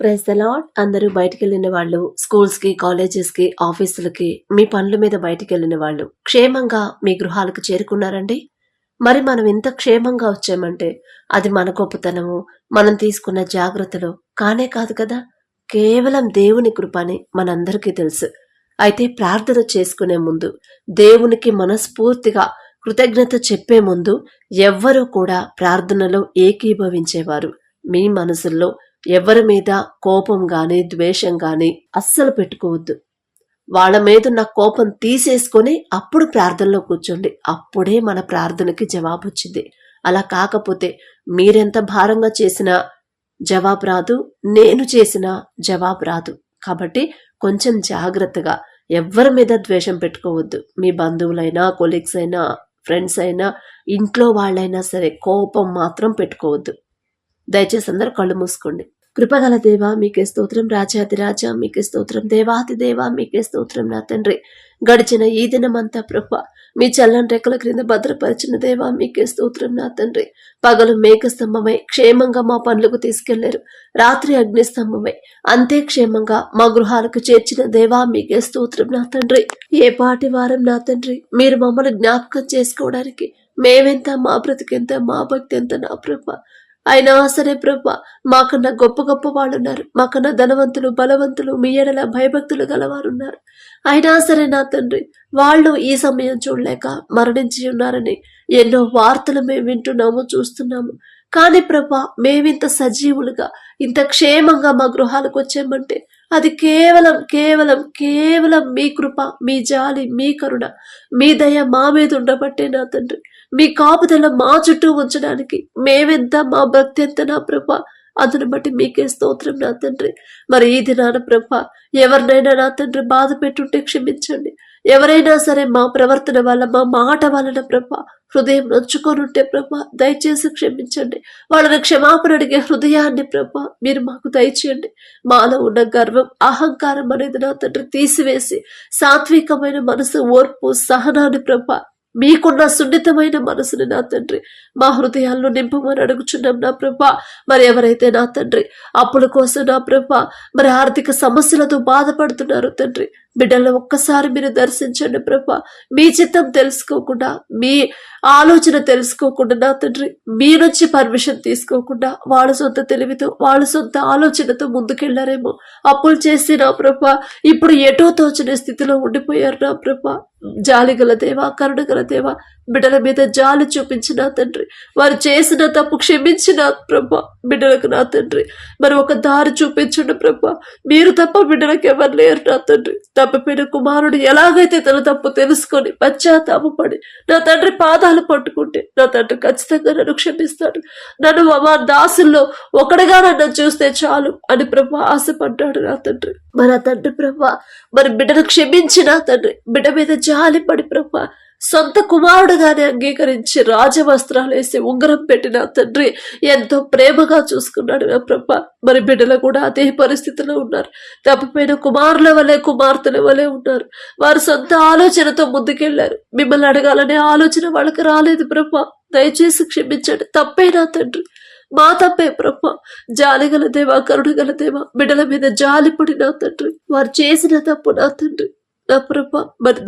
Praise the lord. అందరూ బయటికెళ్ళిన వాళ్ళు, స్కూల్స్‌కి, కాలేజెస్‌కి, ఆఫీసులకి, మీ పనుల మీద బయటికెళ్ళిన వాళ్ళు క్షేమంగా మీ గృహాలకు చేరుకున్నారండి? మరి మనం ఇంత క్షేమంగా వచ్చామంటే అది మన గొప్పతనము, మనం తీసుకున్న జాగ్రత్తలు కానే కాదు కదా! కేవలం దేవుని కృపని మనందరికీ తెలుసు. అయితే ప్రార్థన చేసుకునే ముందు, దేవునికి మనస్ఫూర్తిగా కృతజ్ఞత చెప్పే ముందు ఎవ్వరూ కూడా ప్రార్థనలో ఏకీభవించేవారు మీ మనసుల్లో ఎవరి మీద కోపం గాని ద్వేషం గాని అస్సలు పెట్టుకోవద్దు. వాళ్ళ మీదున్న కోపం తీసేసుకొని అప్పుడు ప్రార్థనలో కూర్చోండి. అప్పుడే మన ప్రార్థనకి జవాబు వచ్చింది. అలా కాకపోతే మీరెంత భారంగా చేసినా జవాబు రాదు, నేను చేసిన జవాబు రాదు. కాబట్టి కొంచెం జాగ్రత్తగా ఎవ్వరి మీద ద్వేషం పెట్టుకోవద్దు. మీ బంధువులైనా, కొలీగ్స్ అయినా, ఫ్రెండ్స్ అయినా, ఇంట్లో వాళ్ళైనా సరే కోపం మాత్రం పెట్టుకోవద్దు. దయచేసి అందరూ కళ్ళు మూసుకోండి. కృపగల దేవా మీకే స్తోత్రం, రాజాది రాజా మీకే స్తోత్రం, దేవాది దేవా మీకే స్తోత్రం నా తండ్రి. గడిచిన ఈ దినమంతా ప్రభా మీ చల్లని రెక్కల క్రింద భద్రపరిచిన దేవా మీకే స్తోత్రం నా తండ్రి. పగలు మేఘస్తంభమై క్షేమంగా మా పనులకు తీసుకెళ్లారు, రాత్రి అగ్నిస్తంభమై అంతే క్షేమంగా మా గృహాలకు చేర్చిన దేవా మీకే స్తోత్రం నా తండ్రి. ఏ పాటి వారం నా తండ్రి మీరు మమ్మల్ని జ్ఞాపకం చేసుకోవడానికి మేమెంత, మా బ్రతికెంత, మా భక్తి ఎంత నా ప్రభా. అయినా సరే ప్రభా మాకన్నా గొప్ప గొప్ప వాళ్ళు ఉన్నారు, మాకన్నా ధనవంతులు, బలవంతులు, మీ ఎడల భయభక్తులు గలవారు ఉన్నారు. అయినా సరే నా తండ్రి వాళ్ళు ఈ సమయం చూడలేక మరణించి ఉన్నారని ఎన్నో వార్తలు మేము వింటున్నాము, చూస్తున్నాము. కానీ ప్రభా మేమింత సజీవులుగా ఇంత క్షేమంగా మా గృహాలకు వచ్చామంటే అది కేవలం కేవలం కేవలం మీ కృప, మీ జాలి, మీ కరుణ, మీ దయ మా మీద ఉండబట్టే నా తండ్రి. మీ కాపుదల మా చుట్టూ ఉంచడానికి మేమెంత, మా భక్తి ఎంత నా ప్రభా. అందును బట్టి మీకే స్తోత్రం నా తండ్రి. మరి ఈ దినాన ప్రభా ఎవరినైనా నా తండ్రి బాధ పెట్టుంటే క్షమించండి. ఎవరైనా సరే మా ప్రవర్తన వల్ల, మా మాట వలన ప్రభా హృదయం నొచ్చుకొనుంటే ప్రభా దయచేసి క్షమించండి. వాళ్ళని క్షమాపణ అడిగే హృదయాన్ని ప్రభా మీరు మాకు దయచేయండి. మాలో ఉన్న గర్వం, అహంకారం అనేది నా తండ్రి తీసివేసి సాత్వికమైన మనసు, ఓర్పు, సహనాన్ని ప్రభా మీకున్న సున్నితమైన మనసుని నా తండ్రి మా హృదయాల్లో నింపమని అడుగుచున్నాం నా ప్రభా. మరి ఎవరైతే నా తండ్రి అప్పుల కోసం నా ప్రభా మరి ఆర్థిక సమస్యలతో బాధపడుతున్నారు తండ్రి, బిడ్డలను ఒక్కసారి మీరు దర్శించండి ప్రభా. మీ చిత్తం తెలుసుకోకుండా, మీ ఆలోచన తెలుసుకోకుండా నా తండ్రి మీ నుంచి పర్మిషన్ తీసుకోకుండా వాళ్ళ సొంత తెలివితో, వాళ్ళ సొంత ఆలోచనతో ముందుకెళ్లారేమో. అప్పులు చేసి నా ప్రభా ఇప్పుడు ఎటో తోచని స్థితిలో ఉండిపోయారు నా ప్రభా. జాలిగల దేవా, కరుణగల దేవా, బిడ్డల మీద జాలి చూపించిన తండ్రి, వారు చేసిన తప్పు క్షమించిన ప్రభా బిడ్డలకు నా తండ్రి మరి ఒక దారి చూపించండి ప్రభా. మీరు తప్ప బిడ్డలకు ఎవరు లేరు నా తండ్రి. తప్పిపోయిన కుమారుడు ఎలాగైతే తన తప్పు తెలుసుకొని పశ్చాత్తాపడి నా తండ్రి పాదాలు పట్టుకుంటే నా తండ్రి ఖచ్చితంగా నన్ను క్షమిస్తాడు, నన్ను మా దాసుల్లో ఒకటిగా నన్ను చూస్తే చాలు అని ప్రభా ఆశపడ్డాడు నా తండ్రి. మరి ఆ తండ్రి ప్రభా మరి బిడ్డను క్షమించిన తండ్రి బిడ్డ మీద జాలి పడి ప్రభా సొంత కుమారుడుగానే అంగీకరించి రాజవస్త్రాలు వేసి ఉంగరం పెట్టిన తండ్రి ఎంతో ప్రేమగా చూసుకున్నాడు నా ప్రభా. మరి బిడ్డలు కూడా అదే పరిస్థితిలో ఉన్నారు. తప్పిపోయిన కుమారుల వలె, కుమార్తెల వలె ఉన్నారు. వారు సొంత ఆలోచనతో ముందుకెళ్లారు. మిమ్మల్ని అడగాలనే ఆలోచన వాళ్ళకి రాలేదు ప్రభా. దయచేసి క్షమించండి. తప్పే నా తండ్రి, మా తప్పే ప్రభా. జాలిగల దేవా, కరుణగల దేవా, బిడ్డల మీద జాలి పడి నా తండ్రి వారు చేసిన తప్పు నా తండ్రి నా ప్రభా మరి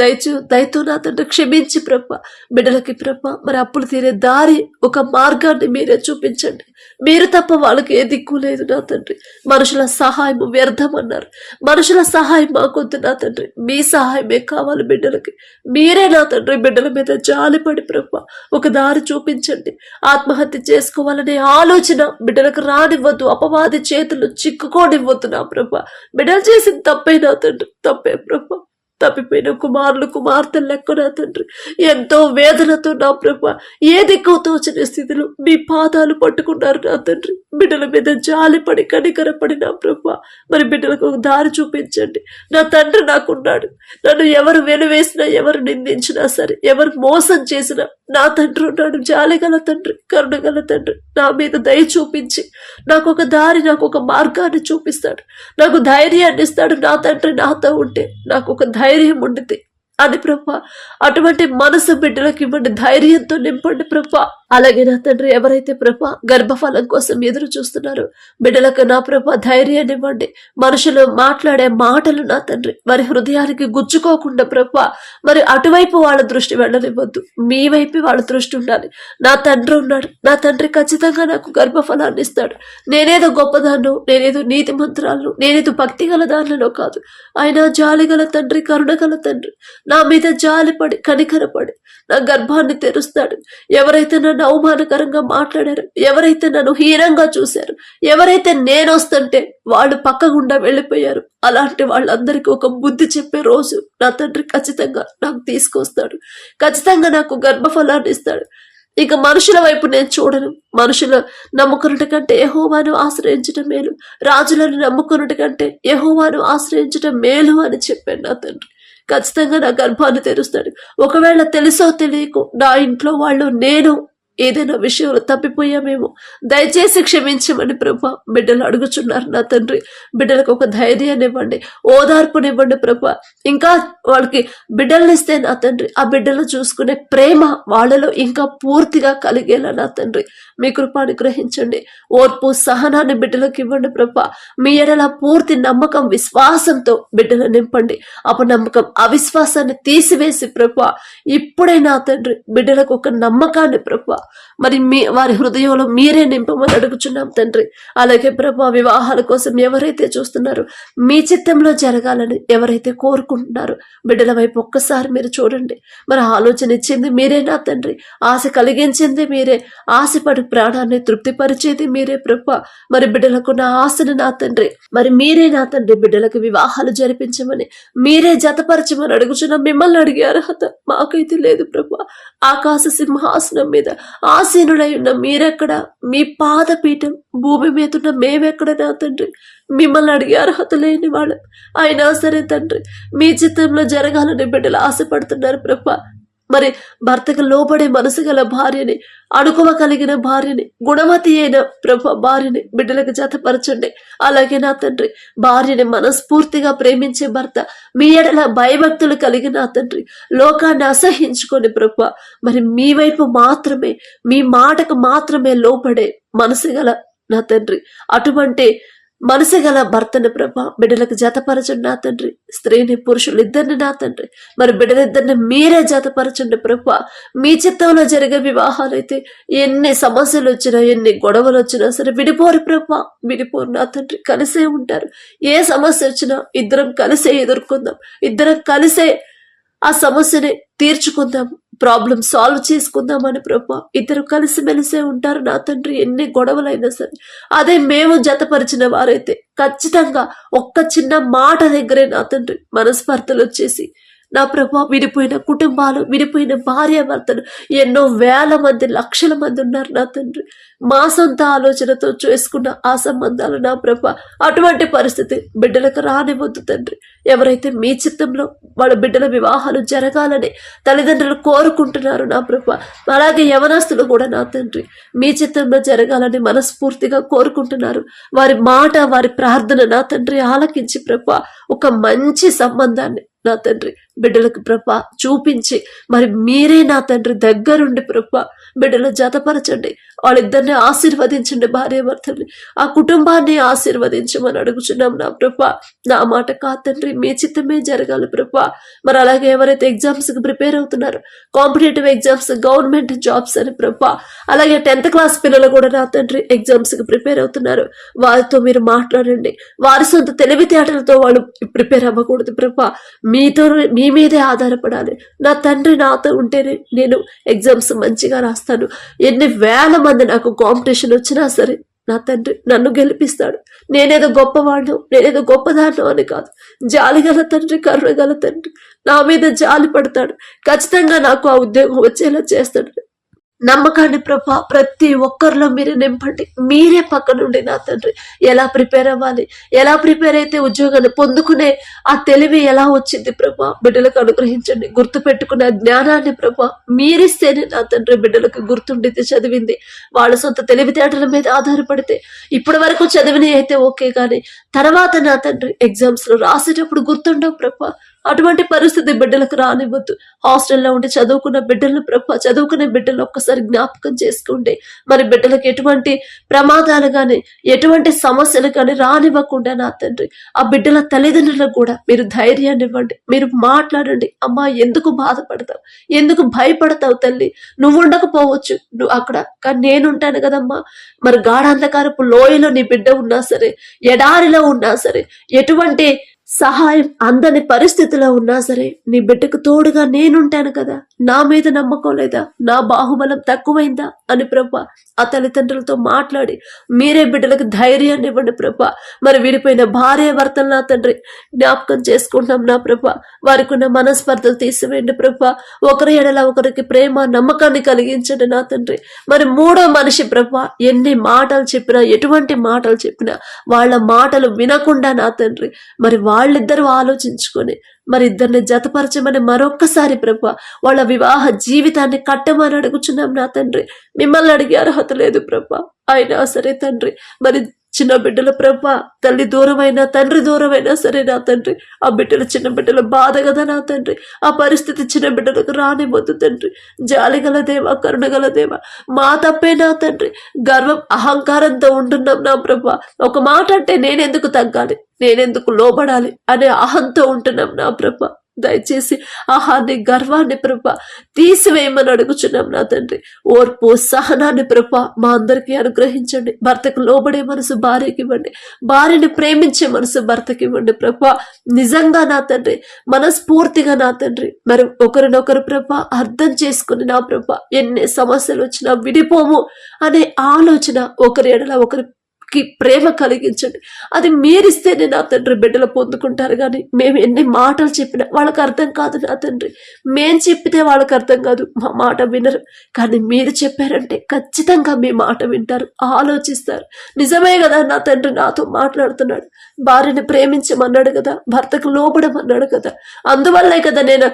దయతో నా తండ్రి క్షమించి ప్రభా బిడ్డలకి ప్రభా మరి అప్పులు తీరే దారి, ఒక మార్గాన్ని మీరే చూపించండి. మీరు తప్ప వాళ్ళకి ఏ దిక్కు లేదు నా తండ్రి. మనుషుల సహాయం వ్యర్థం అన్నారు. మనుషుల సహాయం మాకొద్దు నా తండ్రి, మీ సహాయమే కావాలి బిడ్డలకి. మీరే నా తండ్రి బిడ్డల మీద జాలిపడి ప్రభా ఒక దారి చూపించండి. ఆత్మహత్య చేసుకోవాలనే ఆలోచన బిడ్డలకు రానివ్వద్దు. అపవాది చేతులు చిక్కుకోనివ్వద్దు నా ప్రభా. బిడ్డలు చేసిన తప్పే నా తండ్రి, తప్పే ప్రభా. తప్పిపోయిన కుమారులు, కుమార్తెలు లెక్క నా తండ్రి ఎంతో వేదనతో నా ప్రభా ఏ దిక్కు తోచని స్థితిలో మీ పాదాలు పట్టుకున్నారు నా తండ్రి. బిడ్డల మీద జాలిపడి కనికరపడి నా ప్రభా మరి బిడ్డలకు ఒక దారి చూపించండి. నా తండ్రి నాకున్నాడు. నన్ను ఎవరు వెనువేసినా, ఎవరు నిందించినా సరే, ఎవరు మోసం చేసినా నా తండ్రి ఉన్నాడు. జాలిగల తండ్రి, కరుణగల తండ్రి నా మీద దయ చూపించి నాకు ఒక దారి, నాకు ఒక మార్గాన్ని చూపిస్తాడు. నాకు ధైర్యాన్ని ఇస్తాడు. నా తండ్రి నాతో ఉంటే నాకు ఒక ధైర్యం ఉండితే అని ప్రభా, అటువంటి మనసు బిడ్డలకు ఇవ్వండి, ధైర్యంతో నింపండి ప్రభా. అలాగే నా తండ్రి, ఎవరైతే ప్రభా గర్భఫలం కోసం ఎదురు చూస్తున్నారో బిడ్డలకు నా ప్రభా ధైర్యాన్ని ఇవ్వండి. మనుషులు మాట్లాడే మాటలు నా తండ్రి వారి హృదయానికి గుచ్చుకోకుండా ప్రభా, మరి అటువైపు వాళ్ళ దృష్టి వెళ్ళనివ్వద్దు, మీ వైపు వాళ్ళ దృష్టి ఉండాలి. నా తండ్రి ఉన్నాడు, నా తండ్రి ఖచ్చితంగా నాకు గర్భఫలాన్ని ఇస్తాడు. నేనేదో గొప్పదాన్ని, నేనేదో నీతి మంత్రాలను, నేనేదో భక్తి గల దానిలో కాదు. ఆయన జాలిగల తండ్రి, కరుణగల తండ్రి, నా మీద జాలిపడి కనికరపడి నా గర్భాన్ని తెరుస్తాడు. ఎవరైతే నన్ను అవమానకరంగా మాట్లాడారు, ఎవరైతే నన్ను హీనంగా చూశారు, ఎవరైతే నేను వస్తుంటే వాళ్ళు పక్కగుండా వెళ్ళిపోయారు, అలాంటి వాళ్ళందరికీ ఒక బుద్ధి చెప్పే రోజు నా తండ్రి ఖచ్చితంగా నాకు తీసుకొస్తాడు. ఖచ్చితంగా నాకు గర్భఫలాన్ని ఇస్తాడు. ఇక మనుషుల వైపు నేను చూడను. మనుషులు నమ్ముకున్నట కంటే యెహోవాను ఆశ్రయించటం మేలు, రాజులను నమ్ముకున్నట కంటే యెహోవాను ఆశ్రయించటం మేలు అని చెప్పాను నా తండ్రి. ఖచ్చితంగా నా గర్భాన్ని తెరుస్తాడు. ఒకవేళ తెలుసో తెలియకో నా ఇంట్లో వాళ్ళు నేను ఏదైనా విషయంలో తప్పిపోయామేమో, దయచేసి క్షమించమని ప్రభా బిడ్డలు అడుగుచున్నారు నా తండ్రి. బిడ్డలకు ఒక ధైర్యాన్ని ఇవ్వండి, ఓదార్పునివ్వండి ప్రభా. ఇంకా వాళ్ళకి బిడ్డలనిస్తే నా తండ్రి ఆ బిడ్డలు చూసుకునే ప్రేమ వాళ్ళలో ఇంకా పూర్తిగా కలిగేలా నా తండ్రి మీ కృపాను గ్రహించండి. ఓర్పు సహనాన్ని బిడ్డలకు ఇవ్వండి ప్రభా. మీ ఎడల పూర్తి నమ్మకం విశ్వాసంతో బిడ్డలు నింపండి. అపనమ్మకం అవిశ్వాసాన్ని తీసివేసి ప్రభా ఇప్పుడే నా తండ్రి బిడ్డలకు ఒక నమ్మకాన్ని ప్రభా మరి వారి హృదయంలో మీరే నింపమని అడుగుచున్నాం తండ్రి. అలాగే ప్రభా వివాహాల కోసం ఎవరైతే చూస్తున్నారో, మీ చిత్తంలో జరగాలని ఎవరైతే కోరుకుంటున్నారో బిడ్డల వైపు ఒక్కసారి మీరు చూడండి. మరి ఆలోచన ఇచ్చింది మీరే నా తండ్రి, ఆశ కలిగించింది మీరే, ఆశపడి ప్రాణాన్ని తృప్తిపరిచేది మీరే ప్రభా. మరి బిడ్డలకు నా ఆశను నా తండ్రి మరి మీరే నా తండ్రి బిడ్డలకు వివాహాలు జరిపించమని మీరే జతపరచమని అడుగుచున్నాం. మిమ్మల్ని అడిగే అర్హత మాకైతే లేదు ప్రభా. ఆకాశ సింహాసనం మీద ఆసీనుడై ఉన్న మీరెక్కడ, మీ పాదపీఠం భూమి మీద ఉన్న మేమెక్కడ నా తండ్రి. మిమ్మల్ని అడిగే అర్హత లేని వాళ్ళం అయినా సరే తండ్రి మీ చిత్తంలో జరగాలని బిడ్డలు ఆశపడుతున్నారు ప్రభా. మరి భర్తకు లోబడే మనసు గల భార్యని, అణుకువ కలిగిన భార్యని, గుణవతి అయిన ప్రభ భార్యని బిడ్డలకు జతపరచండి. అలాగే నా తండ్రి భార్యని మనస్ఫూర్తిగా ప్రేమించే భర్త, మీ ఎడల భయభక్తులు కలిగిన నా తండ్రి లోకాన్ని అసహించుకొని ప్రభ మరి మీ వైపు మాత్రమే, మీ మాటకు మాత్రమే లోపడే మనసు గల నా తండ్రి అటువంటి మనసు గల భర్తని ప్రభ బిడ్డలకు జతపరచండి నా తండ్రి. స్త్రీని పురుషులు ఇద్దరిని నా తండ్రి మరి బిడ్డలిద్దరిని మీరే జతపరచండి ప్రభ. మీ చిత్తంలో జరిగే వివాహాలైతే ఎన్ని సమస్యలు వచ్చినా, ఎన్ని గొడవలు వచ్చినా సరే విడిపోరు ప్రభ, విడిపోరు నా తండ్రి, కలిసే ఉంటారు. ఏ సమస్య వచ్చినా ఇద్దరం కలిసే ఎదుర్కొందాం, ఇద్దరం కలిసే ఆ సమస్యని తీర్చుకుందాం, ప్రాబ్లం సాల్వ్ చేసుకుందామని ప్రభా ఇద్దరు కలిసిమెలిసే ఉంటారు నా తండ్రి. ఎన్ని గొడవలైనా సరే అదే మేము జతపరిచిన వారైతే ఖచ్చితంగా ఒక్క చిన్న మాట దగ్గరే నా తండ్రి మనస్పర్ధలు వచ్చేసి నా ప్రభా విడిపోయిన కుటుంబాలు, విడిపోయిన భార్యాభర్తలు ఎన్నో వేల మంది, లక్షల మంది ఉన్నారు నా తండ్రి. మా సొంత ఆలోచనతో చేసుకున్న ఆ సంబంధాలు నా ప్రభా అటువంటి పరిస్థితి బిడ్డలకు రానివద్దు తండ్రి. ఎవరైతే మీ చిత్తంలో వాళ్ళ బిడ్డల వివాహాలు జరగాలని తల్లిదండ్రులు కోరుకుంటున్నారు నా ప్రభా, అలాగే యవనస్తులు కూడా నా తండ్రి మీ చిత్తంలో జరగాలని మనస్ఫూర్తిగా కోరుకుంటున్నారు. వారి మాట, వారి ప్రార్థన నా తండ్రి ఆలకించి ప్రభా ఒక మంచి సంబంధాన్ని నా తండ్రి బిడ్డలకు ప్రభా చూపించి మరి మీరే నా తండ్రి దగ్గరుండి ప్రభా బిడ్డలు జతపరచండి. వాళ్ళిద్దరిని ఆశీర్వదించండి, భార్యాభర్తల్ని, ఆ కుటుంబాన్ని ఆశీర్వదించమని అడుగుచున్నాం నా ప్రభా. నా మాట కా తండ్రి మీ చిత్తమే జరగాలి ప్రభా. మరి అలాగే ఎవరైతే ఎగ్జామ్స్ కి ప్రిపేర్ అవుతున్నారో, కాంపిటేటివ్ ఎగ్జామ్స్, గవర్నమెంట్ జాబ్స్ అని ప్రభా, అలాగే 10th క్లాస్ పిల్లలు కూడా నా తండ్రి ఎగ్జామ్స్ కి ప్రిపేర్ అవుతున్నారు, వారితో మీరు మాట్లాడండి. వారి సొంత తెలివితేటలతో వాళ్ళు ప్రిపేర్ అవ్వకూడదు ప్రభా, మీతో మీ మీదే ఆధారపడాలి. నా తండ్రి నాతో ఉంటేనే నేను ఎగ్జామ్స్ మంచిగా రాస్తాను. ఎన్ని వేల మంది నాకు కాంపిటీషన్ వచ్చినా సరే నా తండ్రి నన్ను గెలిపిస్తాడు. నేనేదో గొప్పవాడు, నేనేదో గొప్పదాను అని కాదు. జాలిగల తండ్రి, కరుణగల తండ్రి నా మీద జాలి పడతాడు. ఖచ్చితంగా నాకు ఆ ఉద్యోగం వచ్చేలా చేస్తాడు. నమ్మకాన్ని ప్రభా ప్రతి ఒక్కరిలో మీరు నింపండి. మీరే పక్క నుండి నా తండ్రి ఎలా ప్రిపేర్ అవ్వాలి, ఎలా ప్రిపేర్ అయితే ఉద్యోగాన్ని పొందుకునే ఆ తెలివి ఎలా వచ్చింది ప్రభా బిడ్డలకు అనుగ్రహించండి. గుర్తు పెట్టుకునే జ్ఞానాన్ని ప్రభా మీరిస్తేనే నా తండ్రి బిడ్డలకు గుర్తుండితే చదివింది వాళ్ళ సొంత తెలివితేటల మీద ఆధారపడితే ఇప్పటి వరకు చదివినవి అయితే ఓకే, కానీ తర్వాత నా తండ్రి ఎగ్జామ్స్ లో రాసేటప్పుడు గుర్తుండవు ప్రభా. అటువంటి పరిస్థితి బిడ్డలకు రానివ్వద్దు. హాస్టల్లో ఉండి చదువుకున్న బిడ్డలను ప్రభా, చదువుకునే బిడ్డలు ఒక్కసారి జ్ఞాపకం చేసుకోండి. మరి బిడ్డలకు ఎటువంటి ప్రమాదాలు కానీ ఎటువంటి సమస్యలు కానీ రానివ్వకుండా నా తండ్రి ఆ బిడ్డల తల్లిదండ్రులకు కూడా మీరు ధైర్యాన్ని ఇవ్వండి. మీరు మాట్లాడండి. అమ్మా, ఎందుకు బాధపడతావు, ఎందుకు భయపడతావు తల్లి, నువ్వు ఉండకపోవచ్చు నువ్వు అక్కడ, కానీ నేనుంటాను కదమ్మా. మరి గాఢాంధకారపు లోయలో నీ బిడ్డ ఉన్నా సరే, ఎడారిలో ఉన్నా సరే, ఎటువంటి సహాయం అందని పరిస్థితిలో ఉన్నా సరే నీ బిడ్డకు తోడుగా నేనుంటాను కదా. నా మీద నమ్మకం లేదా, నా బాహుబలం తక్కువైందా అని ప్రభా ఆ తల్లిదండ్రులతో మాట్లాడి మీరే బిడ్డలకు ధైర్యాన్ని ఇవ్వండి ప్రభా. మరి విడిపోయిన భార్య భర్తలు నా తండ్రి జ్ఞాపకం చేసుకుంటాం నా ప్రభా. వారికి ఉన్న మనస్పర్ధలు తీసివేయండి ప్రభా. ఒకరి ఎడల ఒకరికి ప్రేమ నమ్మకాన్ని కలిగించండి నా తండ్రి. మరి మూడో మనిషి ప్రభా ఎన్ని మాటలు చెప్పినా, ఎటువంటి మాటలు చెప్పినా వాళ్ళ మాటలు వినకుండా నా తండ్రి మరి వాళ్ళిద్దరూ ఆలోచించుకొని మరి ఇద్దరిని జతపరచమని మరొక్కసారి ప్రభా వాళ్ళ వివాహ జీవితాన్ని కట్టమని అడుగుచున్నాం నా తండ్రి. మిమ్మల్ని అడిగే అర్హత లేదు ప్రభా. అయినా సరే తండ్రి మరి చిన్న బిడ్డల ప్రభా, తల్లి దూరమైనా తండ్రి దూరమైనా సరే నా తండ్రి ఆ బిడ్డలు చిన్న బిడ్డల బాధ కదా నా తండ్రి. ఆ పరిస్థితి చిన్న బిడ్డలకు రానివ్వద్దు తండ్రి. జాలిగల దేవా, కరుణగల దేవా, మా తప్పే నా తండ్రి. గర్వం అహంకారంతో ఉంటున్నాం నా ప్రభా. ఒక మాట అంటే నేనెందుకు తగ్గాలి, నేనెందుకు లోబడాలి అనే అహంతో ఉంటున్నాం నా ప్రభా. దయచేసి ఆహాన్ని గర్వాన్ని ప్రభా తీసివేయమని అడుగుచున్నాం నా తండ్రి. ఓర్పు సహనాన్ని ప్రభా మా అందరికీ అనుగ్రహించండి. భర్తకు లోబడే మనసు భార్యకి ఇవ్వండి, భార్యని ప్రేమించే మనసు భర్తకి ఇవ్వండి ప్రభా. నిజంగా నా తండ్రి మనస్ఫూర్తిగా నా తండ్రి మరి ఒకరినొకరు ప్రభా అర్థం చేసుకుని నా ప్రభా ఎన్ని సమస్యలు వచ్చినా విడిపోము అనే ఆలోచన ఒకరి ఎడల ఒకరి ప్రేమ కలిగించండి. అది మీరిస్తేనే నా తండ్రి బిడ్డలు పొందుకుంటారు. కానీ మేము ఎన్ని మాటలు చెప్పినా వాళ్ళకి అర్థం కాదు నా తండ్రి. మేం చెప్పితే వాళ్ళకి అర్థం కాదు, మా మాట వినరు. కానీ మీరు చెప్పారంటే ఖచ్చితంగా మీ మాట వింటారు, ఆలోచిస్తారు. నిజమే కదా నా తండ్రి నాతో మాట్లాడుతున్నాడు. భార్యని ప్రేమించమన్నాడు కదా, భర్తకు లోబడమన్నాడు కదా. అందువల్లే కదా నేను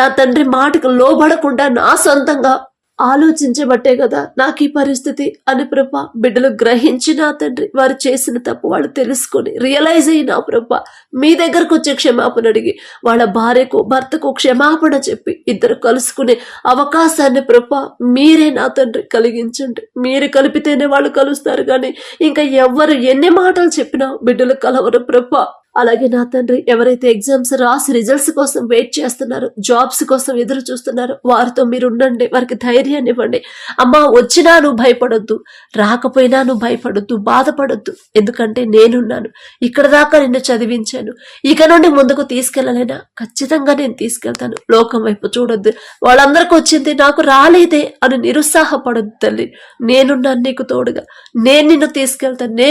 నా తండ్రి మాటకు లోబడకుండా నా సొంతంగా ఆలోచించబట్టే కదా నాకు ఈ పరిస్థితి అని ప్రభా బిడ్డలు గ్రహించిన తండ్రి వారు చేసిన తప్పు వాళ్ళు తెలుసుకొని రియలైజ్ అయినా ప్రభా మీ దగ్గరకు వచ్చి క్షమాపణ అడిగి వాళ్ళ భార్యకు భర్తకు క్షమాపణ చెప్పి ఇద్దరు కలుసుకునే అవకాశాన్ని ప్రభా మీరే నా తండ్రి కలిగించండి. మీరు కలిపితేనే వాళ్ళు కలుస్తారు. కానీ ఇంకా ఎవరు ఎన్ని మాటలు చెప్పినా బిడ్డలు కలవరు ప్రభా. అలాగే నా తండ్రి ఎవరైతే ఎగ్జామ్స్ రాసి రిజల్ట్స్ కోసం వెయిట్ చేస్తున్నారో, జాబ్స్ కోసం ఎదురు చూస్తున్నారో వారితో మీరు ఉండండి, వారికి ధైర్యాన్ని ఇవ్వండి. అమ్మా, వచ్చినా నువ్వు భయపడొద్దు, రాకపోయినా నువ్వు భయపడొద్దు, బాధపడొద్దు. ఎందుకంటే నేనున్నాను. ఇక్కడ దాకా నిన్ను చదివించాను, ఇక నుండి ముందుకు తీసుకెళ్ళలేనా? ఖచ్చితంగా నేను తీసుకెళ్తాను. లోకం వైపు చూడొద్దు, వాళ్ళందరికీ వచ్చింది నాకు రాలేదే అని నిరుత్సాహపడొద్దు తల్లి. నేనున్నాను నీకు తోడుగా, నేను నిన్ను తీసుకెళ్తాను.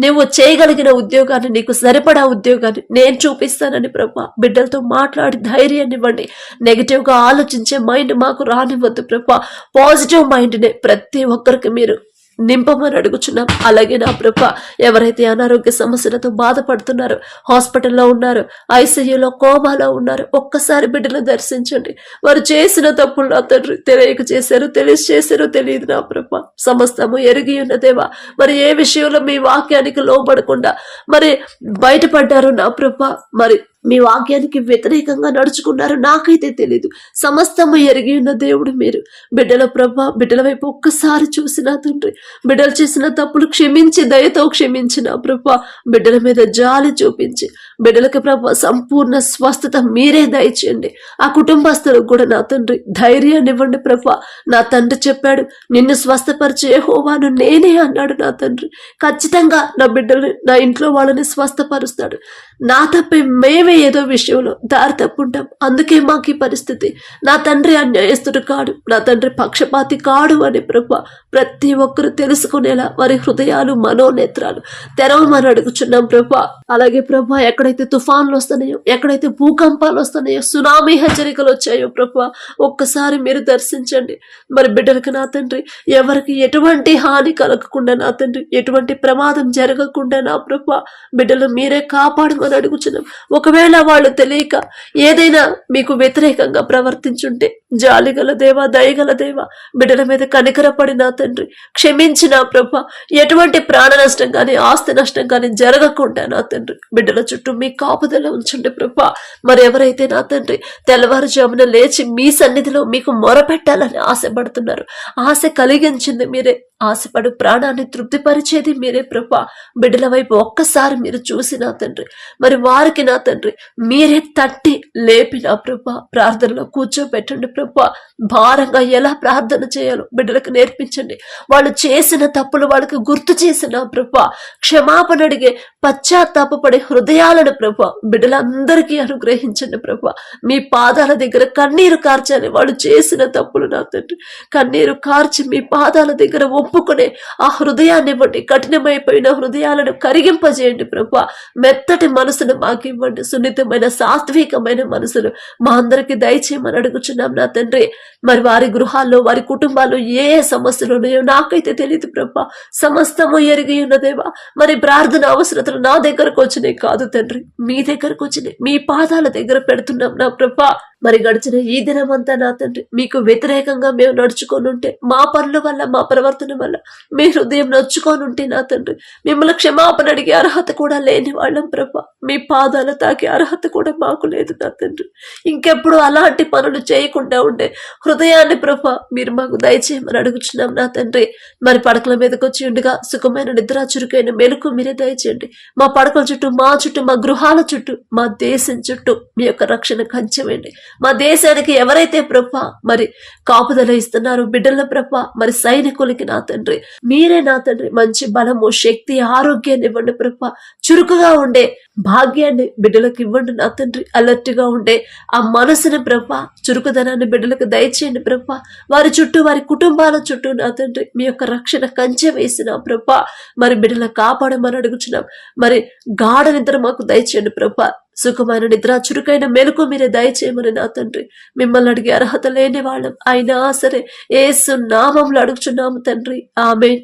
నువ్వు చేయగలిగిన ఉద్యోగాన్ని, నీకు సరిపడా ఉద్యోగాన్ని నేను చూపిస్తానని ప్రభా బిడ్డలతో మాట్లాడి ధైర్యాన్ని ఇవ్వండి. నెగిటివ్ గా ఆలోచించే మైండ్ మాకు రానివ్వద్దు ప్రభా. పాజిటివ్ మైండ్ నే ప్రతి ఒక్కరికి మీరు నింపమని అడుగుచున్నాం. అలాగే నా ప్రభా ఎవరైతే అనారోగ్య సమస్యలతో బాధపడుతున్నారో, హాస్పిటల్లో ఉన్నారు, ఐసీయూలో కోమాలో ఉన్నారు, ఒక్కసారి బిడ్డలు దర్శించండి. వారు చేసిన తప్పులు నా తండ్రి తెలియక చేశారు, తెలిసి చేశారో తెలియదు నా ప్రభా. సమస్తము ఎరిగి ఉన్న దేవా మరి ఏ విషయంలో మీ వాక్యానికి లోబడకుండా మరి బయటపడ్డారు నా ప్రభా. మరి మీ వాక్యానికి వ్యతిరేకంగా నడుచుకున్నారు నాకైతే తెలీదు. సమస్తము ఎరిగి ఉన్న దేవుడు మీరు. బిడ్డల ప్రభా బిడ్డల వైపు ఒక్కసారి చూసిన తండ్రి బిడ్డలు చేసిన తప్పులు క్షమించి దయతో క్షమించిన ప్రభా బిడ్డల మీద జాలి చూపించి బిడ్డలకి ప్రభా సంపూర్ణ స్వస్థత మీరే దయచేయండి. ఆ కుటుంబస్తులకు కూడా నా తండ్రి ధైర్యాన్ని ఇవ్వండి ప్రభా. నా తండ్రి చెప్పాడు, నిన్ను స్వస్థపరిచే యెహోవాను నేనే అన్నాడు నా తండ్రి. ఖచ్చితంగా నా బిడ్డలు నా ఇంట్లో వాళ్ళని స్వస్థపరుస్తాడు. నా తప్పే మేమే ఏదో విషయంలో దారి తప్పుంటాం, అందుకే మాకు ఈ పరిస్థితి. నా తండ్రి అన్యాయస్తుడు కాడు, నా తండ్రి పక్షపాతి కాడు అని ప్రభా ప్రతి ఒక్కరు తెలుసుకునేలా వారి హృదయాలు మనోనేత్రాలు తెరవమని అడుగుచున్నాం ప్రభా. అలాగే ప్రభా ఎక్కడైతే తుఫాన్లు వస్తున్నాయో, ఎక్కడైతే భూకంపాలు వస్తున్నాయో, సునామీ హెచ్చరికలు వచ్చాయో ప్రభా ఒక్కసారి మీరు దర్శించండి. మరి బిడ్డలకు నా తండ్రి ఎవరికి ఎటువంటి హాని కలగకుండా నా తండ్రి ఎటువంటి ప్రమాదం జరగకుండా నా ప్రభా బిడ్డలు మీరే కాపాడమని అడుగుచున్నాం. ఒకవేళ వాళ్ళు తెలియక ఏదైనా మీకు వ్యతిరేకంగా ప్రవర్తించుంటే జాలిగల దేవా, దయగల దేవా, బిడ్డల మీద కనికరపడి నా తండ్రి క్షమించి నా ప్రభ, ఎటువంటి ప్రాణ నష్టం కానీ ఆస్తి నష్టం కానీ జరగకుండా నా తండ్రి బిడ్డల చుట్టూ మీ కాపుదల ఉంచండి ప్రభ. మరి ఎవరైతే నా తండ్రి తెల్లవారుజామున లేచి మీ సన్నిధిలో మీకు మొరపెట్టాలని ఆశపడుతున్నారు, ఆశ కలిగించింది మీరే, ఆశపడు ప్రాణాన్ని తృప్తిపరిచేది మీరే ప్రభా. బిడ్డల వైపు ఒక్కసారి మీరు చూసి నా తండ్రి మరి వారికి నా తండ్రి మీరే తట్టి లేపి నా ప్రభా ప్రార్థనలో కూర్చోబెట్టండి ప్రభా. భారంగా ఎలా ప్రార్థన చేయాలో బిడ్డలకు నేర్పించండి. వాళ్ళు చేసిన తప్పులు వాళ్ళకి గుర్తు చేసిన ప్రభా క్షమాపణ అడిగే పశ్చాత్తాపపడే హృదయాలను ప్రభా బిడ్డలందరికీ అనుగ్రహించండి ప్రభా. మీ పాదాల దగ్గర కన్నీరు కార్చాలి. వాళ్ళు చేసిన తప్పులు నా తండ్రి కన్నీరు కార్చి మీ పాదాల దగ్గర ఒప్పుకునే ఆ హృదయాన్ని ఇవ్వండి. కఠినమైపోయిన హృదయాలను కరిగింపజేయండి ప్రభా. మెత్తటి మనసును మాకు ఇవ్వండి. సున్నితమైన సాత్వికమైన మనసులు మా అందరికి దయచేయమని అడుగుచున్నాం నా తండ్రి. మరి వారి గృహాల్లో వారి కుటుంబాల్లో ఏ సమస్యలు ఉన్నాయో నాకైతే తెలియదు ప్రభా. సమస్తము ఎరిగి ఉన్నదేవా. మరి ప్రార్థన అవసరతలు నా దగ్గరకు వచ్చినాయి కాదు తండ్రి, మీ దగ్గరకు వచ్చినాయి. మీ పాదాల దగ్గర పెడుతున్నాం నా ప్రభా. మరి గడిచిన ఈ దినమంతా నా తండ్రి మీకు వ్యతిరేకంగా మేము నడుచుకొని ఉంటే, మా పనుల వల్ల మా ప్రవర్తన వల్ల మీ హృదయం నొచ్చుకొని ఉంటే నా తండ్రి మిమ్మల్ని క్షమాపణ అడిగే అర్హత కూడా లేని వాళ్ళం ప్రభా. మీ పాదాలు తాకే అర్హత కూడా మాకు లేదు నా తండ్రి. ఇంకెప్పుడు అలాంటి పనులు చేయకుండా ఉండే హృదయాన్ని ప్రభా మీరు మాకు దయచేయమని అడుగుచున్నాం నా తండ్రి. మరి పడకల మీదకి వచ్చి ఉండగా సుఖమైన నిద్ర చురుకైన మెలకు మీరే దయచేయండి. మా పడకల చుట్టూ, మా చుట్టూ, మా గృహాల చుట్టూ, మా దేశం చుట్టూ మీ యొక్క రక్షణ కంచెవేయండి. మా దేశానికి ఎవరైతే ప్రభా మరి కాపుదల ఇస్తున్నారు బిడ్డల ప్రభా మరి సైనికులకి నా తండ్రి మీరే నా తండ్రి మంచి బలము, శక్తి, ఆరోగ్యాన్ని ఇవ్వండి ప్రభా. చురుకుగా ఉండే భాగ్యాన్ని బిడ్డలకు ఇవ్వండి నా తండ్రి. అలర్ట్ గా ఉండే ఆ మనసుని ప్రభా, చురుకుదనాన్ని బిడ్డలకు దయచేయండి ప్రభా. వారి చుట్టూ, వారి కుటుంబాల చుట్టూ నా తండ్రి మీ యొక్క రక్షణ కంచె వేసిన ప్రభా మరి బిడ్డలకు కాపాడమని అడుగుచున్నాం. మరి గాఢ నిద్ర మాకు దయచేయండి ప్రభా. సుఖమైన నిద్ర, చురుకైన మెలకు మీరే దయచేయమని నా తండ్రి మిమ్మల్ని అడిగే అర్హత లేని వాళ్ళం అయినా సరే యేసు నామంలో అడుగుచున్నాము తండ్రి. ఆమేన్.